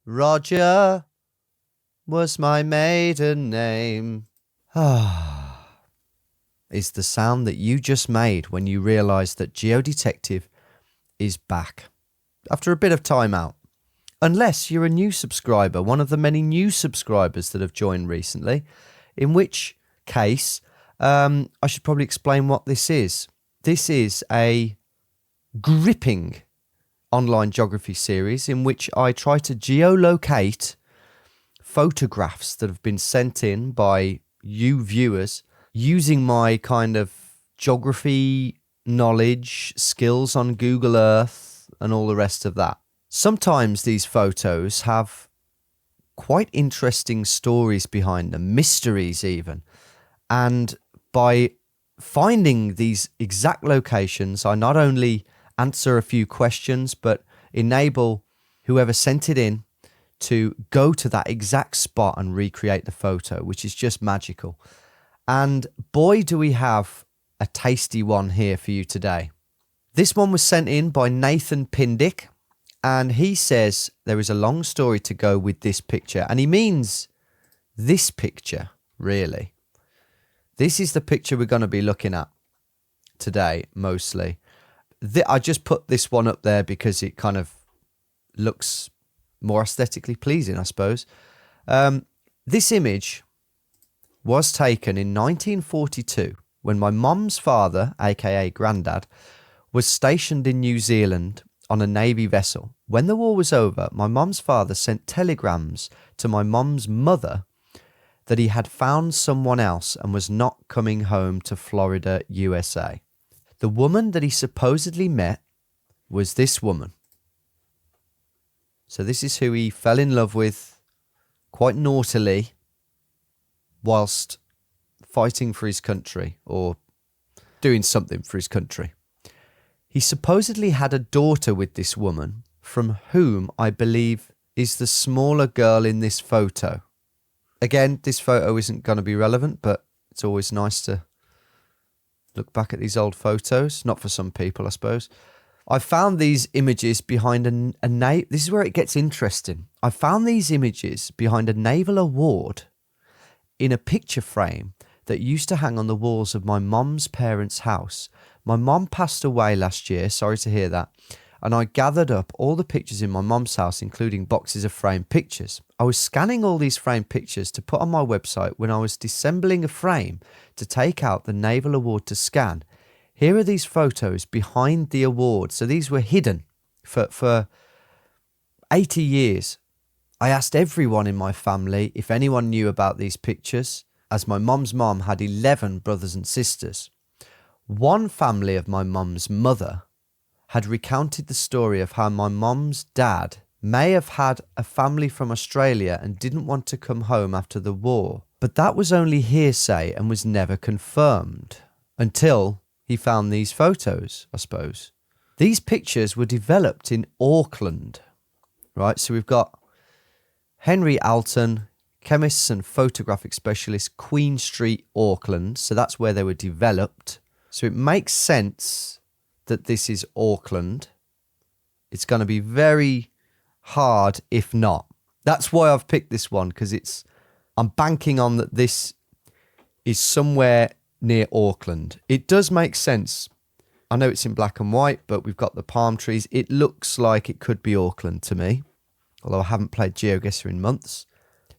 Roger was my maiden name. Is the sound that you just made when you realised that GeoDetective is back after a bit of time out. Unless you're a new subscriber, one of the many new subscribers that have joined recently, in which case I should probably explain what this is. This is a gripping online geography series in which I try to geolocate photographs that have been sent in by you viewers using my kind of geography knowledge, skills on Google Earth and all the rest of that. Sometimes these photos have quite interesting stories behind them, mysteries even. And by finding these exact locations, I not only answer a few questions, but enable whoever sent it in to go to that exact spot and recreate the photo, which is just magical. And boy, do we have a tasty one here for you today. This one was sent in by Nathan Pindick, and he says there is a long story to go with this picture. And he means this picture, really. This is the picture we're going to be looking at today, mostly. I just put this one up there because it kind of looks more aesthetically pleasing, I suppose. This image was taken in 1942 when my mum's father, aka Grandad, was stationed in New Zealand on a Navy vessel. When the war was over, my mum's father sent telegrams to my mum's mother that he had found someone else and was not coming home to Florida, USA. The woman that he supposedly met was this woman. So this is who he fell in love with quite naughtily whilst fighting for his country or doing something for his country. He supposedly had a daughter with this woman from whom I believe is the smaller girl in this photo. Again, this photo isn't going to be relevant, but it's always nice to look back at these old photos. Not for some people, I suppose. I found these images behind this is where it gets interesting. I found these images behind a naval award in a picture frame that used to hang on the walls of my mum's parents' house. My mum passed away last year, sorry to hear that, and I gathered up all the pictures in my mum's house, including boxes of framed pictures. I was scanning all these framed pictures to put on my website when I was disassembling a frame to take out the naval award to scan. Here are these photos behind the award. So these were hidden for 80 years. I asked everyone in my family if anyone knew about these pictures, as my mum's mum had 11 brothers and sisters. One family of my mum's mother had recounted the story of how my mum's dad may have had a family from Australia and didn't want to come home after the war. But that was only hearsay and was never confirmed until he found these photos, I suppose. These pictures were developed in Auckland, right? So we've got Henry Alton, chemists and photographic specialist, Queen Street, Auckland. So that's where they were developed. So it makes sense that this is Auckland. It's going to be very hard if not. That's why I've picked this one, because I'm banking on that this is somewhere near Auckland. It does make sense. I know it's in black and white, but we've got the palm trees. It looks like it could be Auckland to me, although I haven't played GeoGuessr in months.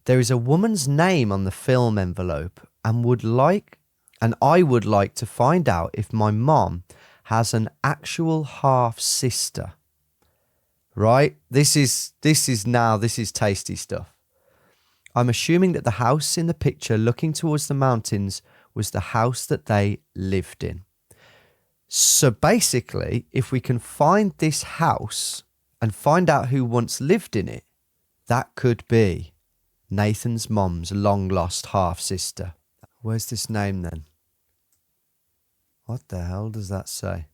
There is a woman's name on the film envelope, and I would like to find out if my mom has an actual half sister. Right? This is tasty stuff. I'm assuming that the house in the picture looking towards the mountains was the house that they lived in. So basically, if we can find this house and find out who once lived in it, that could be Nathan's mom's long-lost half-sister. Where's this name then? What the hell does that say?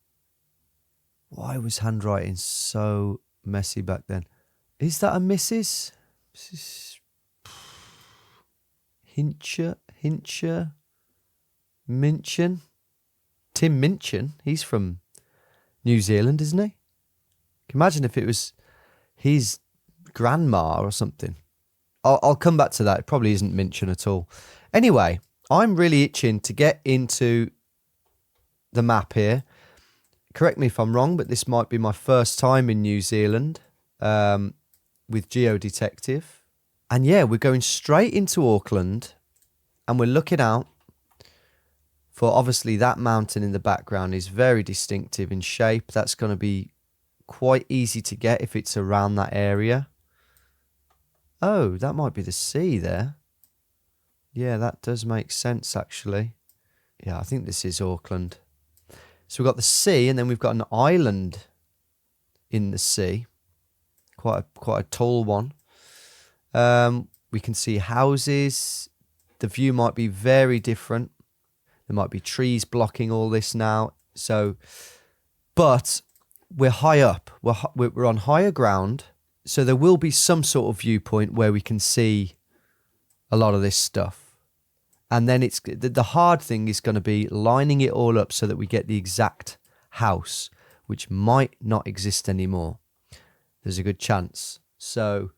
Why was handwriting so messy back then? Is that a Mrs.? Mrs. Hincher? Minchin? Tim Minchin? He's from New Zealand, isn't he? Imagine if it was his grandma or something. I'll come back to that. It probably isn't Minchin at all. Anyway, I'm really itching to get into the map here. Correct me if I'm wrong, but this might be my first time in New Zealand with GeoDetective. And yeah, we're going straight into Auckland and we're looking out for, obviously, that mountain in the background is very distinctive in shape. That's going to be quite easy to get if it's around that area. Oh, that might be the sea there. Yeah, that does make sense, actually. Yeah, I think this is Auckland. So we've got the sea, and then we've got an island in the sea. Quite a tall one. We can see houses. The view might be very different. There might be trees blocking all this now. So, but we're high up. We're on higher ground. So there will be some sort of viewpoint where we can see a lot of this stuff. And then it's the hard thing is going to be lining it all up so that we get the exact house, which might not exist anymore. There's a good chance. So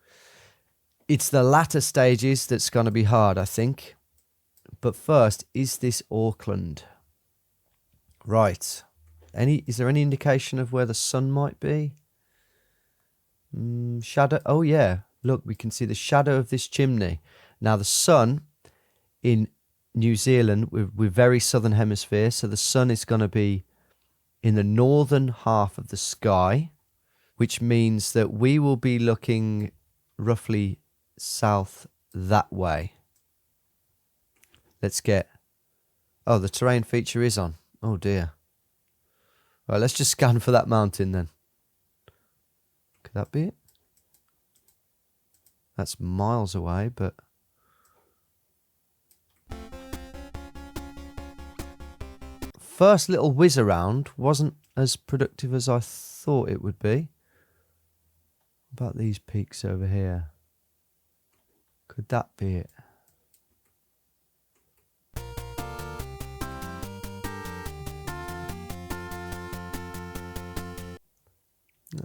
it's the latter stages that's going to be hard, I think. But first, is this Auckland? Right. Is there any indication of where the sun might be? Shadow. Oh, yeah. Look, we can see the shadow of this chimney. Now, the sun in New Zealand, we're very southern hemisphere, so the sun is going to be in the northern half of the sky, which means that we will be looking roughly south that way. Let's get... Oh, the terrain feature is on. Oh, dear. Right, let's just scan for that mountain then. Could that be it? That's miles away, but... First little whiz around wasn't as productive as I thought it would be. What about these peaks over here? Could that be it?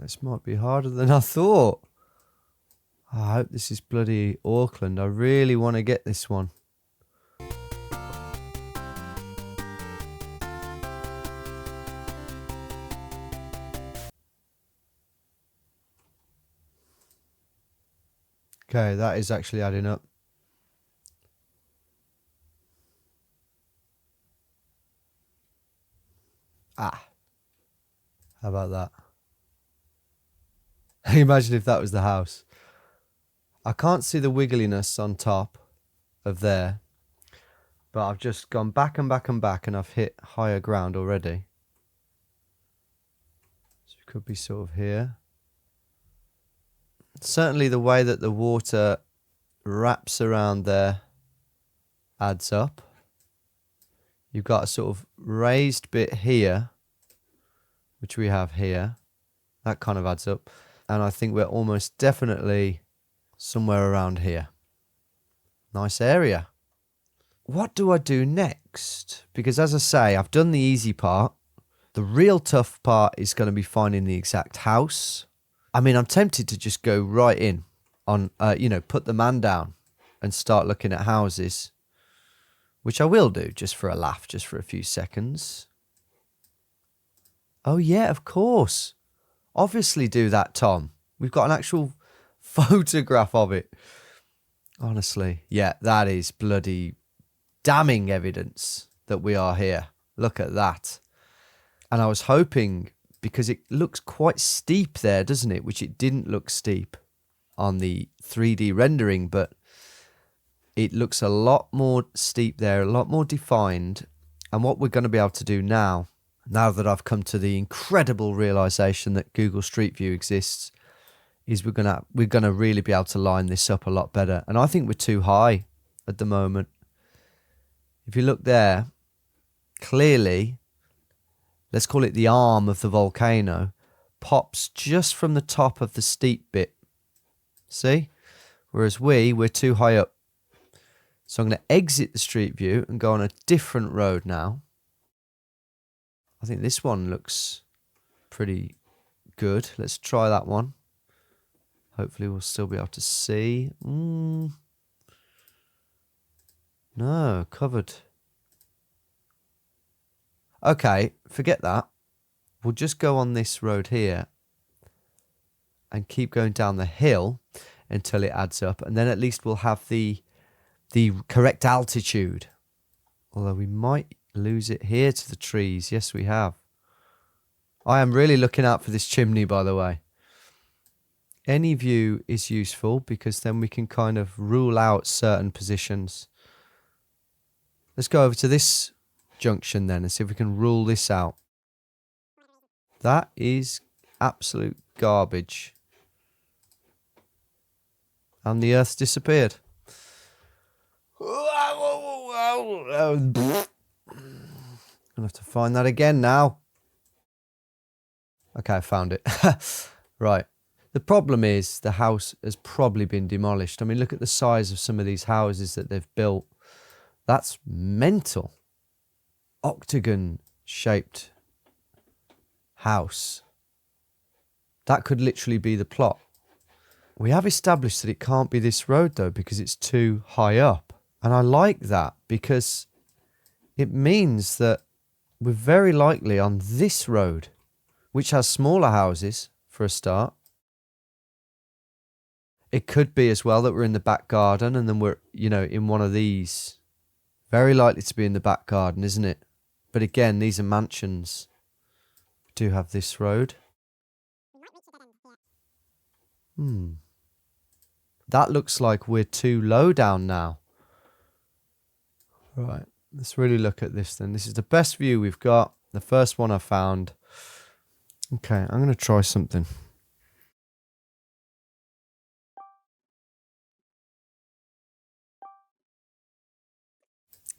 This might be harder than I thought. I hope this is bloody Auckland. I really want to get this one. Okay, that is actually adding up. Ah. How about that? Imagine if that was the house. I can't see the wiggliness on top of there, but I've just gone back and back and back and I've hit higher ground already. So it could be sort of here. Certainly the way that the water wraps around there adds up. You've got a sort of raised bit here, which we have here. That kind of adds up. And I think we're almost definitely somewhere around here. Nice area. What do I do next? Because as I say, I've done the easy part. The real tough part is going to be finding the exact house. I mean, I'm tempted to just go right in on, put the man down and start looking at houses, which I will do just for a laugh, just for a few seconds. Oh, yeah, of course. Obviously do that, Tom. We've got an actual photograph of it. Honestly, yeah, that is bloody damning evidence that we are here. Look at that. And I was hoping, because it looks quite steep there, doesn't it? Which it didn't look steep on the 3D rendering, but it looks a lot more steep there, a lot more defined. And what we're going to be able to do now that I've come to the incredible realization that Google Street View exists, is we're gonna really be able to line this up a lot better. And I think we're too high at the moment. If you look there, clearly, let's call it the arm of the volcano, pops just from the top of the steep bit. See? Whereas we're too high up. So I'm going to exit the Street View and go on a different road now. I think this one looks pretty good. Let's try that one. Hopefully we'll still be able to see. No, covered. Okay, forget that. We'll just go on this road here and keep going down the hill until it adds up. And then at least we'll have the correct altitude. Although we might lose it here to the trees. Yes, we have. I am really looking out for this chimney, by the way. Any view is useful because then we can kind of rule out certain positions. Let's go over to this junction then and see if we can rule this out. That is absolute garbage. And the Earth's disappeared. I'm gonna have to find that again now. Okay, I found it. Right. The problem is the house has probably been demolished. I mean, look at the size of some of these houses that they've built. That's mental. Octagon-shaped house. That could literally be the plot. We have established that it can't be this road, though, because it's too high up. And I like that because it means that we're very likely on this road, which has smaller houses for a start. It could be as well that we're in the back garden and then we're, in one of these. Very likely to be in the back garden, isn't it? But again, these are mansions. We do have this road. That looks like we're too low down now. Right, let's really look at this then. This is the best view we've got. The first one I found. Okay, I'm going to try something.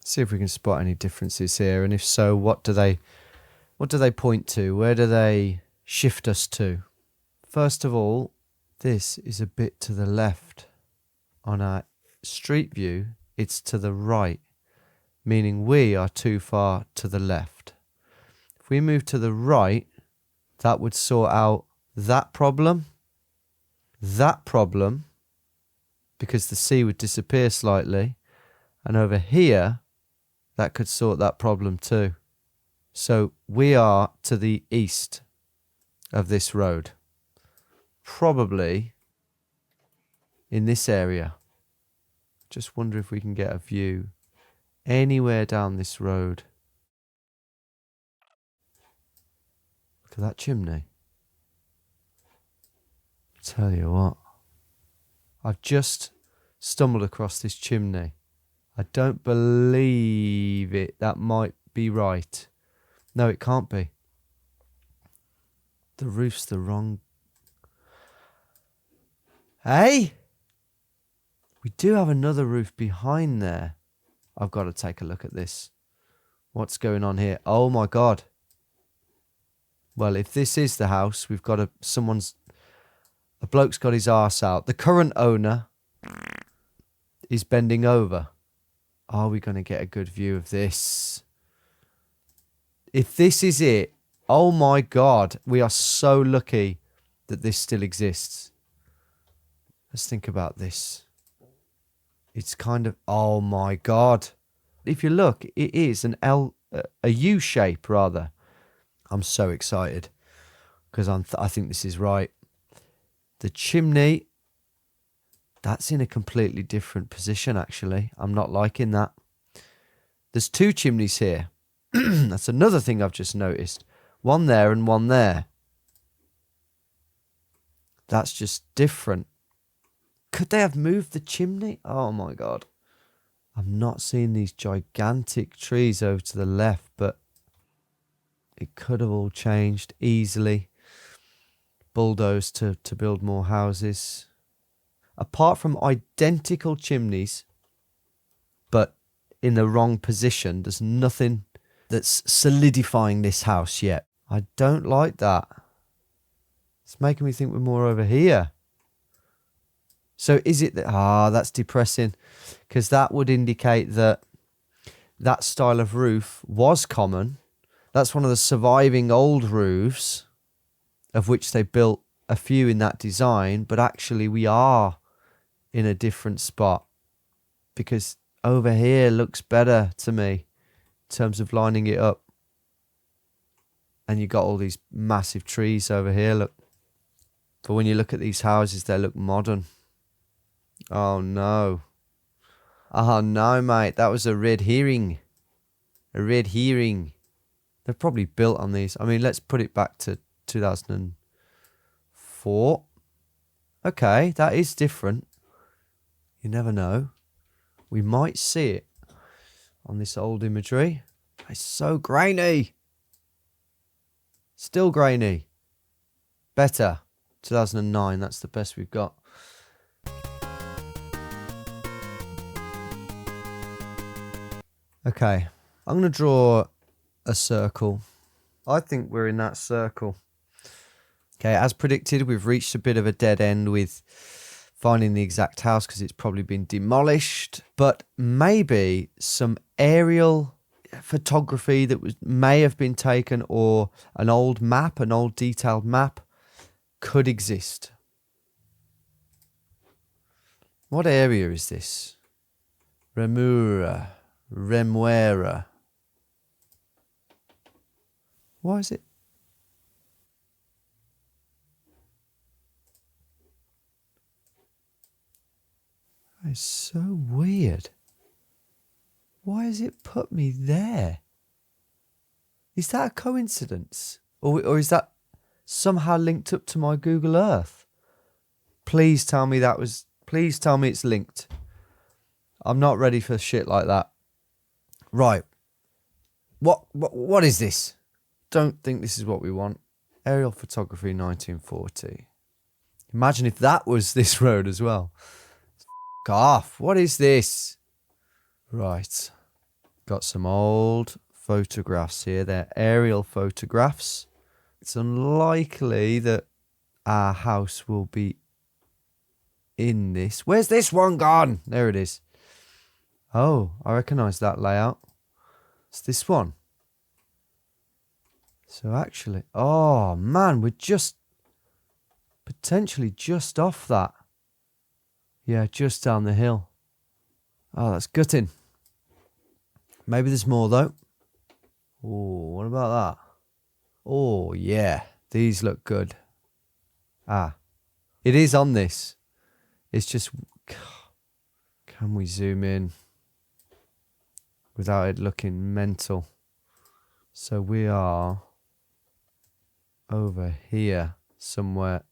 See if we can spot any differences here, and if so, what do they point to? Where do they shift us to? First of all, this is a bit to the left. On our street view, it's to the right, meaning we are too far to the left. If we move to the right, that would sort out that problem, because the sea would disappear slightly, and over here, that could sort that problem too. So we are to the east of this road. Probably in this area. Just wonder if we can get a view anywhere down this road. Look at that chimney. Tell you what. I've just stumbled across this chimney. I don't believe it. That might be right. No, it can't be. The roof's the wrong... Hey? We do have another roof behind there. I've got to take a look at this. What's going on here? Oh my God. Well, if this is the house, we've got a bloke's got his arse out. The current owner is bending over. Are we going to get a good view of this? If this is it, oh my God, we are so lucky that this still exists. Let's think about this. It's kind of, oh my God. If you look, it is a U shape rather. I'm so excited because I think this is right. The chimney, that's in a completely different position actually. I'm not liking that. There's two chimneys here. That's another thing I've just noticed. One there and one there. That's just different. Could they have moved the chimney? Oh my God. I'm not seeing these gigantic trees over to the left, but it could have all changed easily. Bulldozed to build more houses. Apart from identical chimneys, but in the wrong position, there's nothing that's solidifying this house yet. I don't like that. It's making me think we're more over here. So is it that... that's depressing. Because that would indicate that that style of roof was common. That's one of the surviving old roofs of which they built a few in that design, but actually we are in a different spot because over here looks better to me in terms of lining it up. And you got all these massive trees over here, look. But when you look at these houses, they look modern. Oh no. Oh no, mate. That was a red herring. A red herring. They're probably built on these. I mean, let's put it back to 2004. Okay, that is different. You never know. We might see it on this old imagery. It's so grainy. Still grainy. Better. 2009, that's the best we've got. Okay, I'm going to draw a circle. I think we're in that circle. Okay, as predicted, we've reached a bit of a dead end with finding the exact house because it's probably been demolished. But maybe some aerial photography that may have been taken, or an old map, an old detailed map, could exist. What area is this? Remuera. Why is it? It's so weird. Why has it put me there? Is that a coincidence? Or is that somehow linked up to my Google Earth? Please tell me please tell me it's linked. I'm not ready for shit like that. Right. What is this? Don't think this is what we want. Aerial photography 1940. Imagine if that was this road as well. F*** off. What is this? Right. Got some old photographs here. They're aerial photographs. It's unlikely that our house will be in this. Where's this one gone? There it is. Oh, I recognise that layout. It's this one. So actually, oh man, we're just potentially just off that. Yeah, just down the hill. Oh, that's gutting. Maybe there's more though. Oh, what about that? Oh, yeah. These look good. Ah. It is on this. It's just... Can we zoom in without it looking mental? So we are over here somewhere.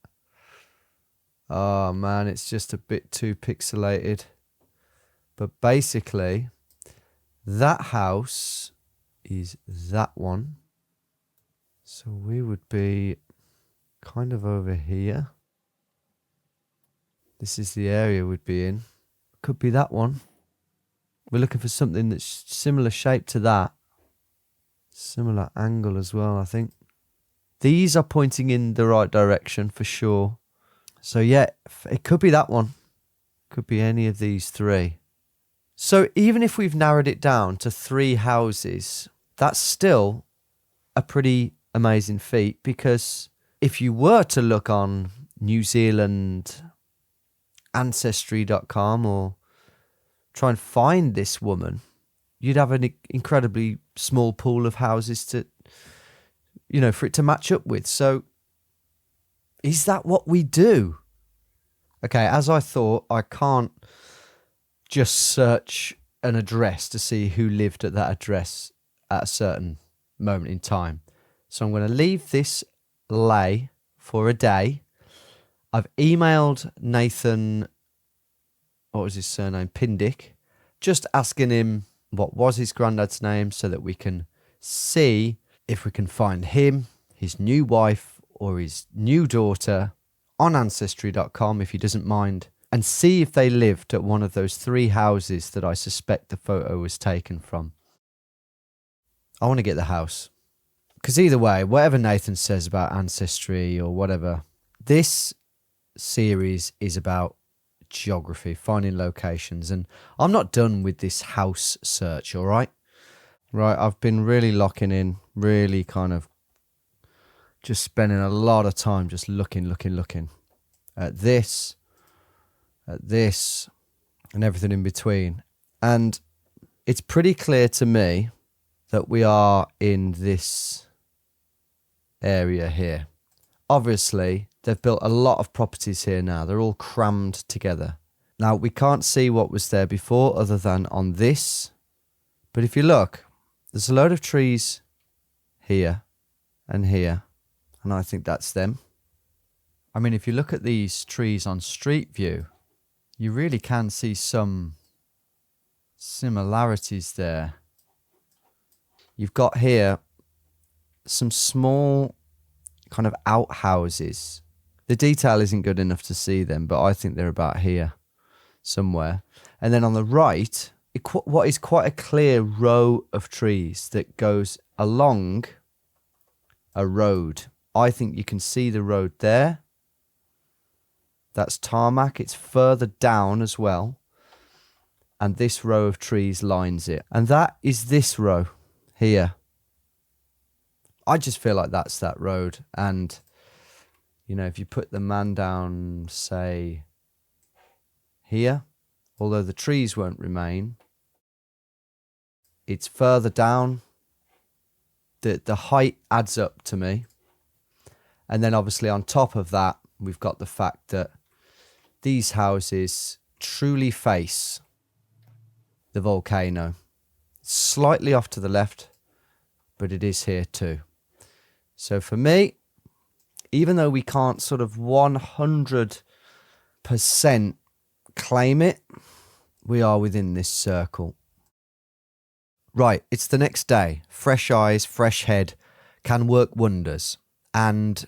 Oh, man, it's just a bit too pixelated. But basically, that house is that one. So we would be kind of over here. This is the area we'd be in. Could be that one. We're looking for something that's similar shape to that. Similar angle as well, I think. These are pointing in the right direction for sure. So yeah, it could be that one. Could be any of these three. So even if we've narrowed it down to 3 houses, that's still a pretty amazing feat, because if you were to look on New Zealand ancestry.com or try and find this woman, you'd have an incredibly small pool of houses to, for it to match up with. So is that what we do? Okay, as I thought, I can't just search an address to see who lived at that address at a certain moment in time. So I'm going to leave this lay for a day. I've emailed Nathan, what was his surname? Pindick, just asking him what was his granddad's name so that we can see if we can find him, his new wife or his new daughter on Ancestry.com, if he doesn't mind, and see if they lived at one of those 3 houses that I suspect the photo was taken from. I want to get the house. Because either way, whatever Nathan says about Ancestry or whatever, this series is about geography, finding locations. And I'm not done with this house search, all right? Right, I've been really locking in, really kind of just spending a lot of time just looking at this, and everything in between. And it's pretty clear to me that we are in this area here. Obviously, they've built a lot of properties here now. They're all crammed together. Now, we can't see what was there before other than on this. But if you look, there's a load of trees here and here. And I think that's them. I mean, if you look at these trees on street view, you really can see some similarities there. You've got here some small kind of outhouses. The detail isn't good enough to see them, but I think they're about here somewhere. And then on the right, what is quite a clear row of trees that goes along a road. I think you can see the road there. That's tarmac. It's further down as well. And this row of trees lines it. And that is this row here. I just feel like that's that road. And, you know, if you put the man down, say, here, although the trees won't remain, it's further down. The height adds up to me. And then obviously on top of that, we've got the fact that these houses truly face the volcano. Slightly off to the left, but it is here too. So for me, even though we can't sort of 100% claim it, we are within this circle. Right, it's the next day. Fresh eyes, fresh head can work wonders. And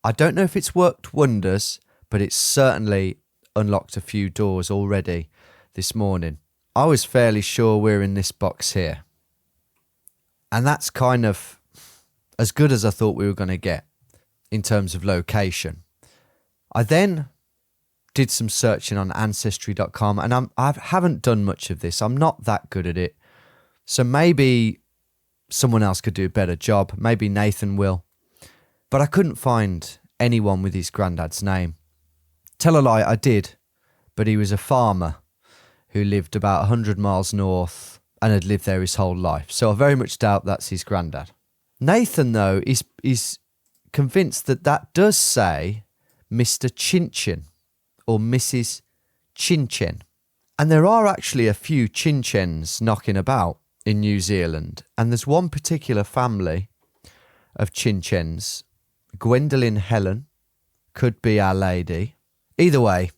I don't know if it's worked wonders, but it's certainly unlocked a few doors already this morning. I was fairly sure we're in this box here. And that's kind of as good as I thought we were going to get in terms of location. I then did some searching on Ancestry.com, and I haven't done much of this. I'm not that good at it. So maybe someone else could do a better job. Maybe Nathan will. But I couldn't find anyone with his granddad's name. Tell a lie, I did. But he was a farmer who lived about 100 miles north and had lived there his whole life. So I very much doubt that's his granddad. Nathan, though, is convinced that that does say Mr. Chinchin or Mrs. Chinchin. And there are actually a few Chinchens knocking about in New Zealand. And there's one particular family of Chinchens, Gwendolyn Helen, could be Our Lady. Either way,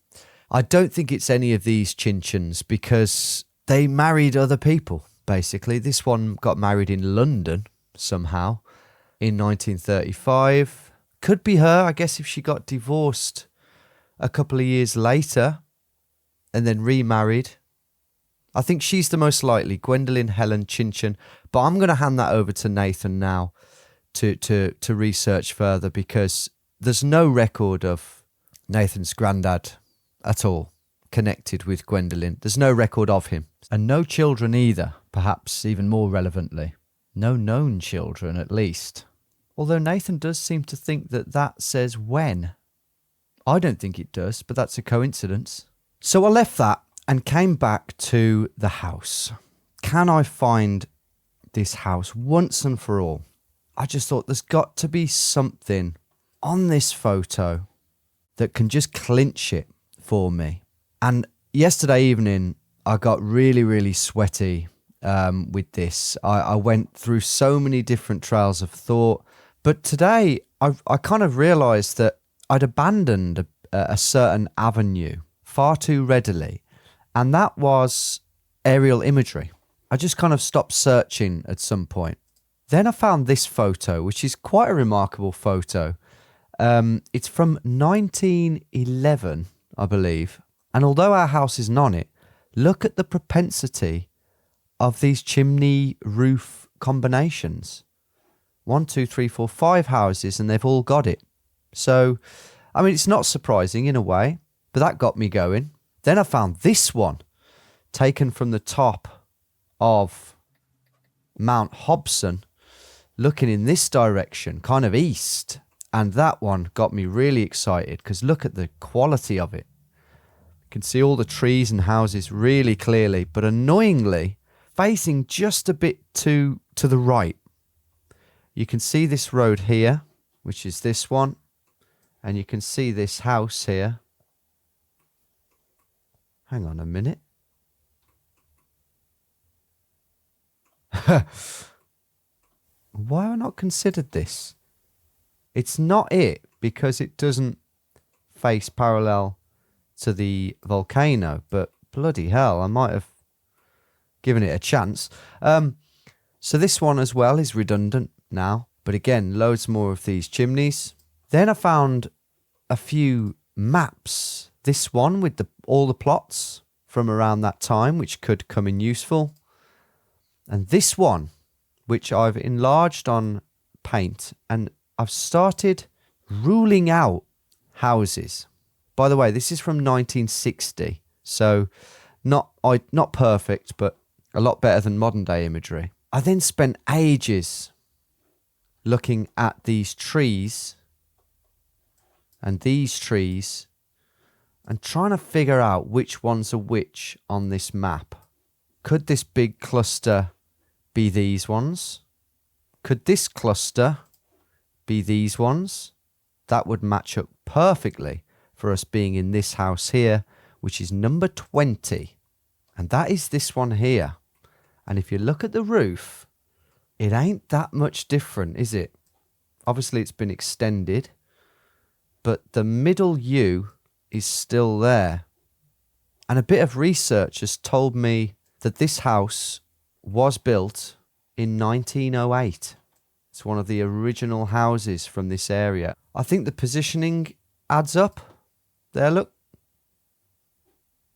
I don't think it's any of these Chinchens because they married other people, basically. This one got married in London somehow in 1935. Could be her, I guess, if she got divorced a couple of years later and then remarried. I think she's the most likely, Gwendolyn Helen Chinchin. But I'm going to hand that over to Nathan now to research further because there's no record of Nathan's granddad at all connected with Gwendolyn. There's no record of him. And no children either, perhaps even more relevantly. No known children, at least. Although Nathan does seem to think that that says when. I don't think it does, but that's a coincidence. So I left that and came back to the house. Can I find this house once and for all? I just thought there's got to be something on this photo that can just clinch it for me. And yesterday evening, I got really, really sweaty with this. I went through so many different trails of thought. But today, I kind of realised that I'd abandoned a certain avenue far too readily. And that was aerial imagery. I just kind of stopped searching at some point. Then I found this photo, which is quite a remarkable photo. It's from 1911, I believe. And although our house isn't on it, look at the propensity of these chimney roof combinations. 1, 2, 3, 4, 5 houses, and they've all got it. So, I mean, it's not surprising in a way, but that got me going. Then I found this one, taken from the top of Mount Hobson, looking in this direction, kind of east. And that one got me really excited because look at the quality of it. You can see all the trees and houses really clearly, but annoyingly, facing just a bit to the right. You can see this road here, which is this one, and you can see this house here. Hang on a minute. Why have I not considered this? It's not it because it doesn't face parallel to the volcano, but bloody hell, I might have given it a chance. So this one as well is redundant now, but again, loads more of these chimneys. Then I found a few maps. This one with all the plots from around that time, which could come in useful. And this one, which I've enlarged on paint, and I've started ruling out houses. By the way, this is from 1960, so not perfect, but a lot better than modern day imagery. I then spent ages looking at these trees and these trees and trying to figure out which ones are which on this map. Could this big cluster be these ones? Could this cluster be these ones? That would match up perfectly for us being in this house here, which is number 20. And that is this one here. And if you look at the roof, it ain't that much different, is it? Obviously, it's been extended, but the middle U is still there. And a bit of research has told me that this house was built in 1908. It's one of the original houses from this area. I think the positioning adds up. There, look.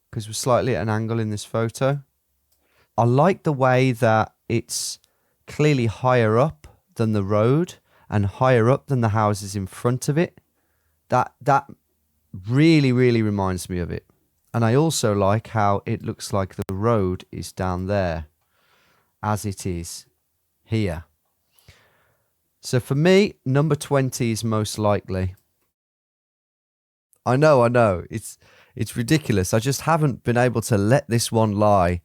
Because we're slightly at an angle in this photo. I like the way that it's clearly higher up than the road and higher up than the houses in front of it. That really, really reminds me of it. And I also like how it looks like the road is down there as it is here. So for me, number 20 is most likely. I know. It's ridiculous. I just haven't been able to let this one lie.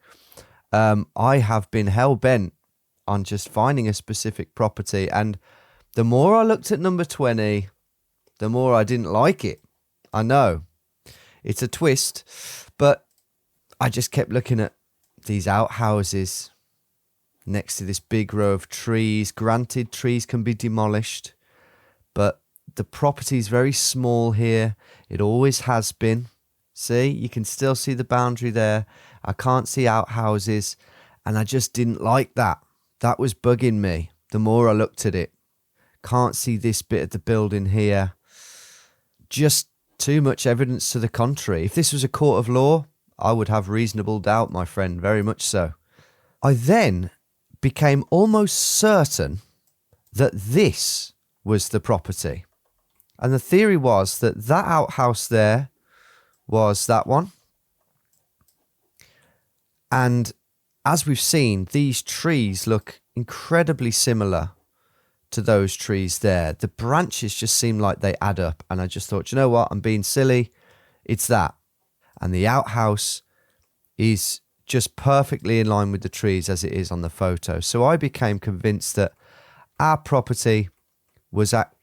I have been hell-bent on just finding a specific property. And the more I looked at number 20, the more I didn't like it. I know. It's a twist. But I just kept looking at these outhouses next to this big row of trees. Granted, trees can be demolished. But the property is very small here. It always has been. See, you can still see the boundary there. I can't see outhouses. And I just didn't like that. That was bugging me the more I looked at it. Can't see this bit of the building here. Just too much evidence to the contrary. If this was a court of law, I would have reasonable doubt, my friend, very much so. I then became almost certain that this was the property. And the theory was that that outhouse there was that one. And as we've seen, these trees look incredibly similar to those trees there. The branches just seem like they add up. And I just thought, you know what? I'm being silly. It's that. And the outhouse is just perfectly in line with the trees as it is on the photo. So I became convinced that our property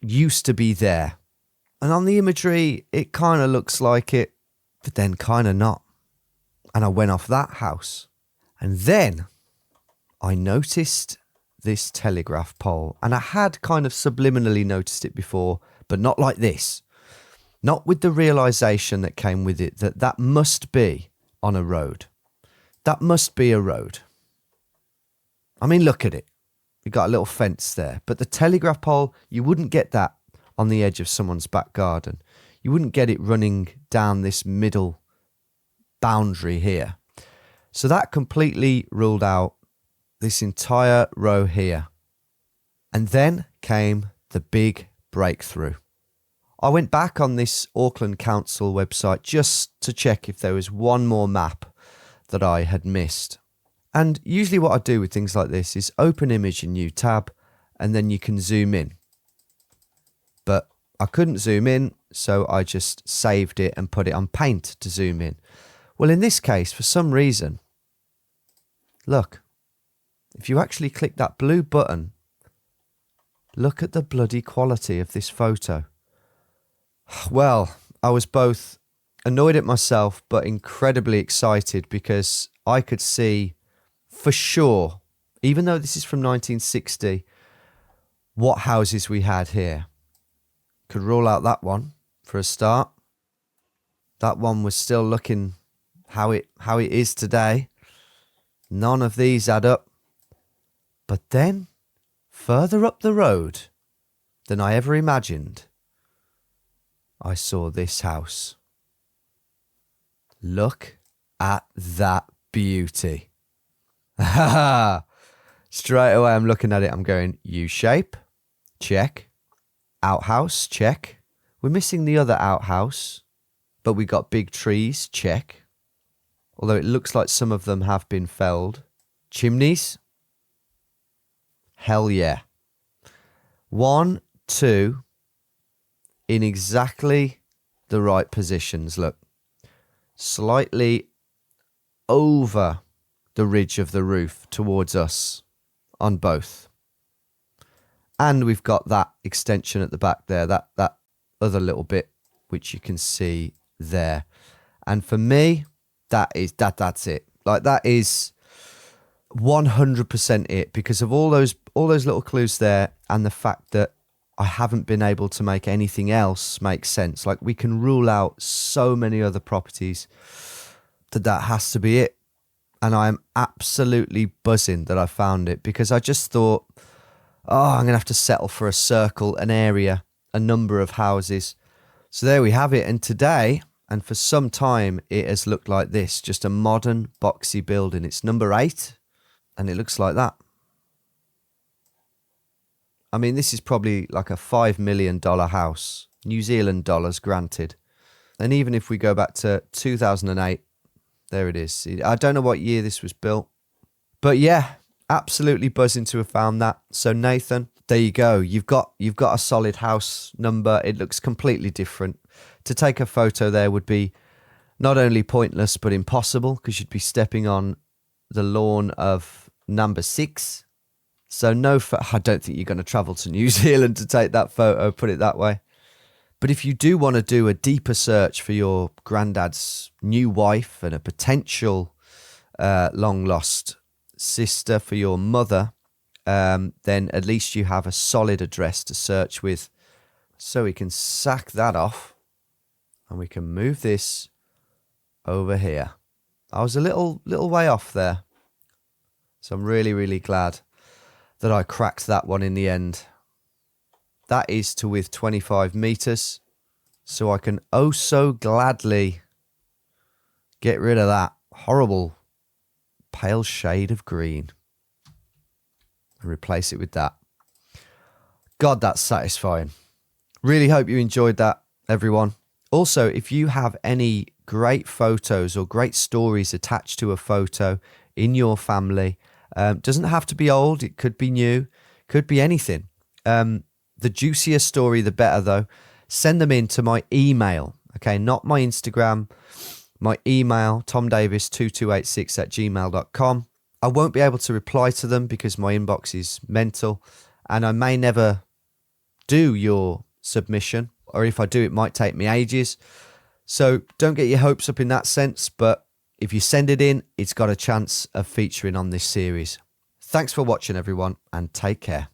used to be there. And on the imagery, it kind of looks like it, but then kind of not. And I went off that house. And then I noticed this telegraph pole. And I had kind of subliminally noticed it before, but not like this. Not with the realization that came with it that must be on a road. That must be a road. I mean, look at it. You've got a little fence there. But the telegraph pole, you wouldn't get that on the edge of someone's back garden. You wouldn't get it running down this middle boundary here. So that completely ruled out this entire row here. And then came the big breakthrough. I went back on this Auckland Council website just to check if there was one more map that I had missed. And usually what I do with things like this is open image in new tab and then you can zoom in. But I couldn't zoom in, so I just saved it and put it on Paint to zoom in. Well, in this case, for some reason, look, if you actually click that blue button, look at the bloody quality of this photo. Well, I was both annoyed at myself, but incredibly excited because I could see for sure, even though this is from 1960, what houses we had here. Could rule out that one for a start. That one was still looking how it is today. None of these add up. But then, further up the road than I ever imagined, I saw this house. Look at that beauty. Straight away I'm looking at it, I'm going, U-shape, check. Outhouse, check. We're missing the other outhouse, but we got big trees, check. Although it looks like some of them have been felled. Chimneys, hell yeah. 1, 2, in exactly the right positions, look. Slightly over the ridge of the roof towards us on both. And we've got that extension at the back there, that other little bit, which you can see there. And for me, that's it. Like, that is 100% it, because of all those little clues there, and the fact that I haven't been able to make anything else make sense. Like, we can rule out so many other properties that has to be it. And I am absolutely buzzing that I found it, because I just thought, I'm going to have to settle for a circle, an area, a number of houses. So there we have it. And today, and for some time, it has looked like this, just a modern boxy building. It's number 8, and it looks like that. I mean, this is probably like a $5 million house. New Zealand dollars, granted. And even if we go back to 2008, there it is. I don't know what year this was built. But yeah, absolutely buzzing to have found that. So Nathan, there you go. You've got a solid house number. It looks completely different. To take a photo there would be not only pointless, but impossible, because you'd be stepping on the lawn of number 6. So I don't think you're going to travel to New Zealand to take that photo, put it that way. But if you do want to do a deeper search for your granddad's new wife and a potential long-lost sister for your mother, then at least you have a solid address to search with. So we can sack that off, and we can move this over here. I was a little way off there, so I'm really, really glad that I cracked that one in the end. That is to width 25 meters, so I can oh so gladly get rid of that horrible pale shade of green and replace it with that. God, that's satisfying. Really hope you enjoyed that, everyone. Also, if you have any great photos or great stories attached to a photo in your family, doesn't have to be old, it could be new, could be anything. The juicier story, the better, though. Send them in to my email, okay? Not my Instagram, my email, tomdavis2286@gmail.com. I won't be able to reply to them because my inbox is mental, and I may never do your submission, or if I do, it might take me ages. So don't get your hopes up in that sense, but if you send it in, it's got a chance of featuring on this series. Thanks for watching, everyone, and take care.